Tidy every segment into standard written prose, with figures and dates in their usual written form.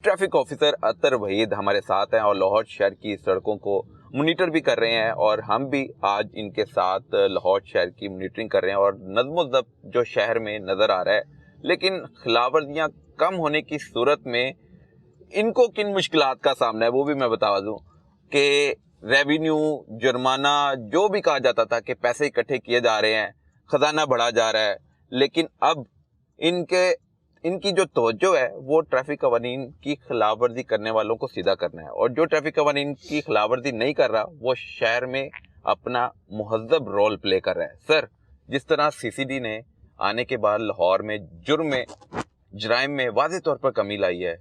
Traffic officer अतर वहीद हमारे साथ हैं और लाहौर शहर की सड़कों को मॉनिटर भी कर रहे हैं और हम भी आज इनके साथ लाहौर शहर की मॉनिटरिंग कर रहे हैं और नज़्म ज़ब्त जो शहर में नज़र आ रहा है। लेकिन खिलाफवर्जियाँ कम होने की सूरत में इनको किन मुश्किलात का सामना है वो भी मैं बता दूं कि रेवेन्यू जुर्माना जो भी कहा जाता था कि पैसे इकट्ठे किए जा रहे हैं, खजाना बढ़ा जा रहा है, लेकिन अब इनकी जो तवज्जो है वो ट्रैफिक कवानीन की खिलाफवर्जी करने वालों को सीधा करना है और जो ट्रैफिक कवानीन की खिलाफवर्जी नहीं कर रहा वो शहर में अपना मुहज़्ज़ब रोल प्ले कर रहा है। सर, जिस तरह सीसीडी ने आने के बाद लाहौर में जुर्म में जराइम में वाज़ेह तौर पर कमी लाई है,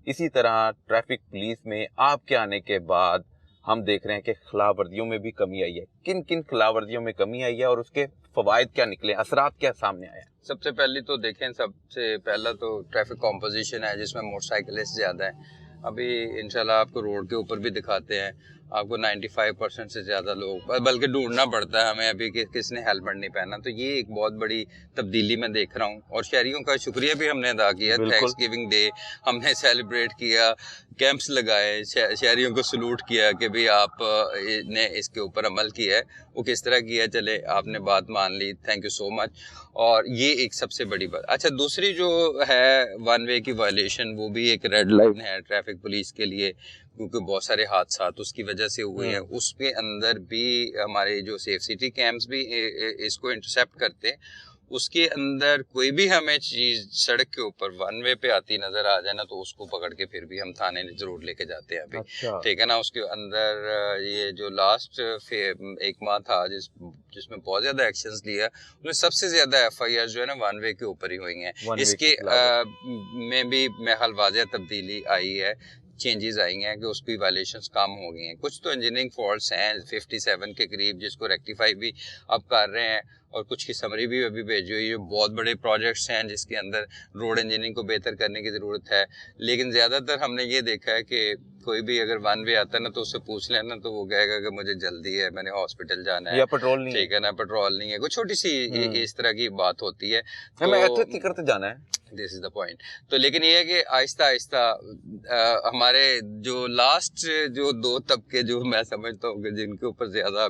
इसी तरह ट्रैफिक पुलिस में आपके आने के बाद हम देख रहे हैं कि खिलाफवर्जियों में भी कमी आई है। किन किन खिलाफवर्जियों में कमी आई है और उसके फवायद क्या निकले, असरात क्या सामने आए? सबसे पहले तो देखें, सबसे पहला तो ट्रैफिक कॉम्पोजिशन है जिसमें मोटरसाइकिलिस्ट ज़्यादा है। अभी इंशाल्लाह आपको रोड के ऊपर भी दिखाते हैं, आपको 95% से ज़्यादा लोग, बल्कि ढूंढना पड़ता है हमें अभी कि किसने हेलमेट नहीं पहना। तो ये एक बहुत बड़ी तब्दीली मैं देख रहा हूँ और शहरियों का शुक्रिया भी हमने अदा किया। थैंक्स गिविंग डे हमने सेलिब्रेट किया, कैंप्स लगाए, शहरियों को सलूट किया कि भाई आप ने इसके ऊपर अमल किया है। वो किस तरह किया, चले आपने बात मान ली, थैंक यू सो मच। और ये एक सबसे बड़ी बात। अच्छा, दूसरी जो है वन वे की वायलेशन, वो भी एक रेड लाइन है ट्रैफिक पुलिस के लिए, क्योंकि बहुत सारे हादसा उसकी वजह से हुए हैं। उसके अंदर भी हमारे जो सेफ सिटी कैंप्स भी इसको इंटरसेप्ट करते हैं। उसके अंदर कोई भी हमें चीज सड़क के ऊपर वन वे पे आती नजर आ जाए ना, तो उसको पकड़ के फिर भी हम थाने जरूर लेके जाते हैं अभी। अच्छा। ठीक है ना। उसके अंदर ये जो लास्ट एक माह था जिसमें बहुत ज्यादा एक्शंस लिया, उसमें सबसे ज्यादा FIR जो है ना वन वे के ऊपर ही हुई हैं। इसके में भी मेहल वाज़ेह तब्दीली आई है, चेंजेस आई हैं कि उसकी वायलेशंस कम हो गई हैं। कुछ तो इंजीनियरिंग फॉल्ट्स हैं 57 के करीब, जिसको रेक्टिफाई भी अब कर रहे हैं और कुछ की समरी भी अभी भेजी हुई है। बहुत बड़े प्रोजेक्ट्स हैं जिसके अंदर रोड इंजीनियरिंग को बेहतर करने की ज़रूरत है। लेकिन ज़्यादातर हमने ये देखा है कि कोई भी अगर वन वे आता है ना, तो उससे पूछ लेना तो वो कहेगा कि मुझे जल्दी है, मैंने हॉस्पिटल जाना है, या पेट्रोल नहीं ठीक है ना, पेट्रोल नहीं है, कोई छोटी सी इस तरह की बात होती है। हमें करते जाना है, दिस इज द पॉइंट। तो लेकिन ये है कि आहिस्ता आहिस्ता हमारे जो लास्ट जो दो तबके जो मैं समझता हूँ कि जिनके ऊपर ज्यादा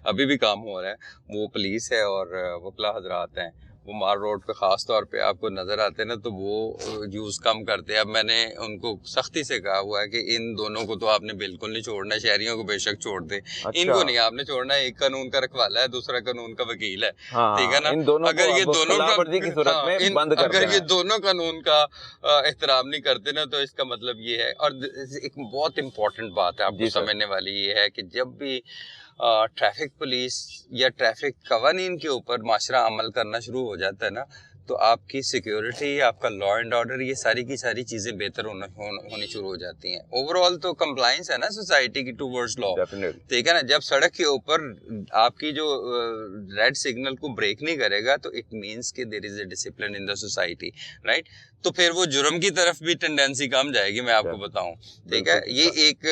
अभी भी काम हो रहा है, वो पुलिस है और वकला हजरात हैं। वो मार रोड पे खास तौर पे आपको नजर आते हैं ना, तो वो यूज कम करते हैं। अब मैंने उनको सख्ती से कहा हुआ है कि इन दोनों को तो आपने बिल्कुल नहीं छोड़ना। शहरियों को बेशक छोड़ दे, अच्छा। इनको नहीं आपने छोड़ना। एक कानून का रखवाला है, दूसरा कानून का वकील है। हाँ, ठीक है ना। इन दोनों अगर ये दोनों अगर ये दोनों कानून का एहतराम नहीं करते ना, तो इसका मतलब ये है। और एक बहुत इंपॉर्टेंट बात है आपको समझने वाली, ये है कि जब भी ट्रैफिक पुलिस या ट्रैफिक कवानीन के ऊपर माशरा अमल करना शुरू हो जाता है ना, तो आपकी सिक्योरिटी, आपका लॉ एंड ऑर्डर, ये सारी की सारी चीजें बेहतर होनी शुरू हो जाती हैं। ओवरऑल तो कंप्लायंस है ना सोसाइटी की टूवर्ड्स लॉ, ठीक है ना। जब सड़क के ऊपर आपकी जो रेड सिग्नल को ब्रेक नहीं करेगा, तो इट मीन्स कि there is a discipline in the society, right. तो फिर वो जुर्म की तरफ भी टेंडेंसी कम जाएगी, मैं आपको बताऊं। ठीक है, ये एक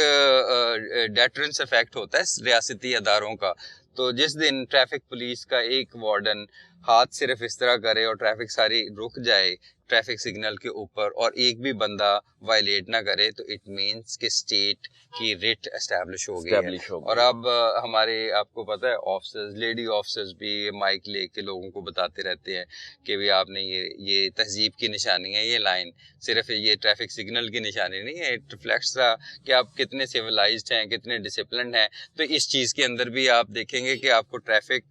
डेटरेंस इफेक्ट होता है रियासती अदारों का। तो जिस दिन ट्रैफिक पुलिस का एक वार्डन हाथ सिर्फ इस तरह करे और ट्रैफिक सारी रुक जाए ट्रैफिक सिग्नल के ऊपर और एक भी बंदा वायलेट ना करे, तो इट मीन्स कि स्टेट की रिट एस्टैब्लिश हो गई है। और अब हमारे, आपको पता है, ऑफिसर्स, लेडी ऑफिसर्स भी माइक लेके लोगों को बताते रहते हैं कि भी आपने ये तहजीब की निशानी है, ये लाइन सिर्फ ये ट्रैफिक सिग्नल की निशानी नहीं है, इट रिफ्लेक्ट्स कि आप कितने सिविलाइज्ड हैं, कितने डिसिप्लिन हैं। तो इस चीज़ के अंदर भी आप देखेंगे कि आपको ट्रैफिक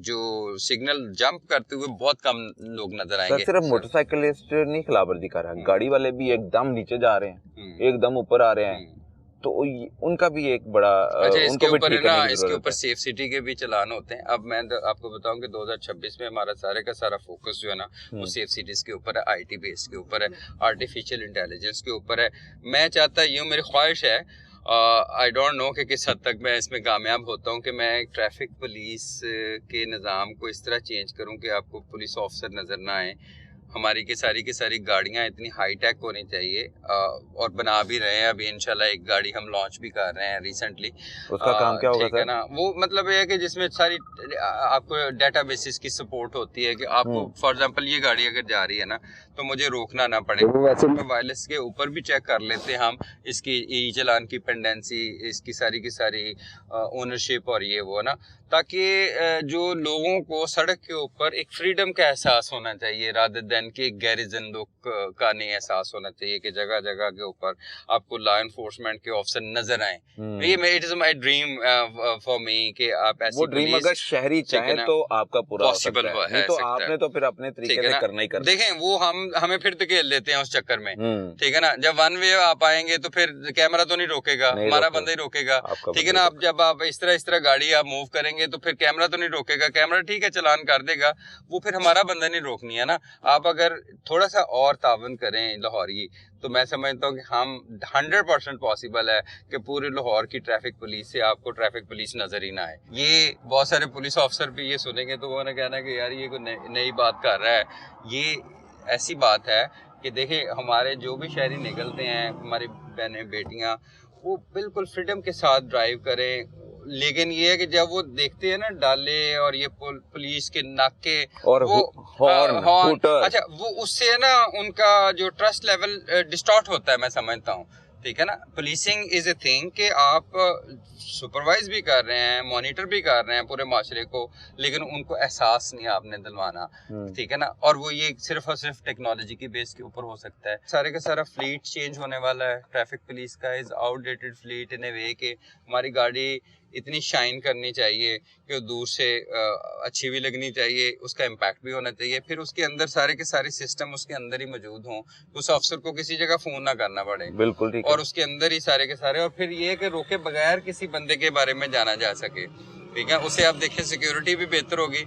जो सिग्नल जंप करते हुए बहुत कम लोग नजर आएंगे। सिर्फ मोटरसाइकिलिस्ट नहीं खिलाफवर्जी कर रहा, गाड़ी वाले भी एकदम नीचे जा रहे हैं, एकदम ऊपर आ रहे हैं, तो उनका भी एक बड़ा इसके ऊपर है ना, इसके ऊपर सेफ सिटी के भी चलान होते हैं। अब मैं आपको बताऊं कि 2026 में हमारा सारे का सारा फोकस जो है ना, वो सेफ सिटीज के ऊपर है, IT बेस के ऊपर है, आर्टिफिशियल इंटेलिजेंस के ऊपर है। मैं चाहता, यूँ मेरी ख्वाहिश है, आई डोंट नो कि किस हद तक मैं इसमें कामयाब होता हूँ, कि मैं ट्रैफिक पुलिस के निज़ाम को इस तरह चेंज करूँ कि आपको पुलिस ऑफिसर नज़र ना आए, हमारी की सारी गाड़ियां इतनी हाईटेक होनी चाहिए, और बना भी रहे हैं अभी इंशाल्लाह। एक गाड़ी हम लॉन्च भी कर रहे हैं रिसेंटली। उसका काम क्या होगा ठीक है ना, वो मतलब ये है कि जिसमें सारी आपको डेटाबेसिस की सपोर्ट होती है कि आपको फॉर एग्जांपल ये गाड़ी अगर जा रही है ना तो मुझे रोकना ना पड़े। वैसे वायरलेस के ऊपर भी चेक कर लेते हैं हम इसकी ई चालान की पेंडेंसी, इसकी की सारी ओनरशिप और ये वो ना, ताकि जो लोगों को सड़क के ऊपर एक फ्रीडम का एहसास होना चाहिए रादर देन कि गैरिजन लोग का नहीं एहसास होना चाहिए कि जगह जगह के ऊपर आपको लॉ एनफोर्समेंट के ऑफिसर नजर आए। ये it is my dream for me कि आप ऐसी वो ड्रीम अगर शहरी चाहे तो आपका पूरा पॉसिबल है, नहीं तो आपने तो फिर अपने तरीके से करना ही करना। देखें वो हमें फिर धकेल देते हैं उस चक्कर में, ठीक है ना। जब वन वे आप आएंगे तो फिर कैमरा तो नहीं रोकेगा, हमारा बंदा ही रोकेगा, ठीक है ना। अब जब आप इस तरह गाड़ी आप मूव करेंगे तो फिर कैमरा तो नहीं रोकेगा, कैमरा ठीक है चलान कर देगा, वो फिर हमारा बंदा नहीं रोकनी है ना। आप अगर थोड़ा सा और तावन करें लाहौरी तो मैं समझता हूँ कि हम 100% पॉसिबल है कि पूरे लाहौर की ट्रैफिक पुलिस से आपको ट्रैफिक पुलिस नजर ही ना आए। ये बहुत सारे पुलिस ऑफिसर भी ये सुनेंगे तो वो ना कहना कि यार ये कोई नई बात कर रहा है। ये ऐसी बात है कि देखिए हमारे जो भी शहरी निकलते हैं, हमारी बहनें बेटियां, वो बिल्कुल फ्रीडम के साथ ड्राइव करें। लेकिन ये है कि जब वो देखते हैं ना डाले और ये पुलिस के नाके और वो हॉर्न, अच्छा वो उससे है ना उनका जो ट्रस्ट लेवल डिस्टॉर्ट होता है, मैं समझता हूँ, ठीक है ना। पुलिसिंग इज ए थिंग कि आप सुपरवाइज भी कर रहे हैं, मॉनिटर भी कर रहे हैं पूरे माशरे को, लेकिन उनको एहसास नहीं आपने दिलवाना, ठीक है ना। और वो ये सिर्फ और सिर्फ टेक्नोलॉजी की बेस के ऊपर हो सकता है। सारे का सारा फ्लीट चेंज होने वाला है। ट्रैफिक पुलिस का इज आउटडेटेड फ्लीट इन ए वे कि हमारी गाड़ी इतनी शाइन करनी चाहिए कि दूर से अच्छी भी लगनी चाहिए, उसका इम्पैक्ट भी होना चाहिए, फिर उसके अंदर सारे के सारे सिस्टम उसके अंदर ही मौजूद हों, उस अफसर को किसी जगह फोन ना करना पड़े, बिल्कुल ठीक, और उसके अंदर ही सारे के सारे, और फिर ये कि रोके बगैर किसी बंदे के बारे में जाना जा सके, ठीक है। उसे आप देखें सिक्योरिटी भी बेहतर होगी,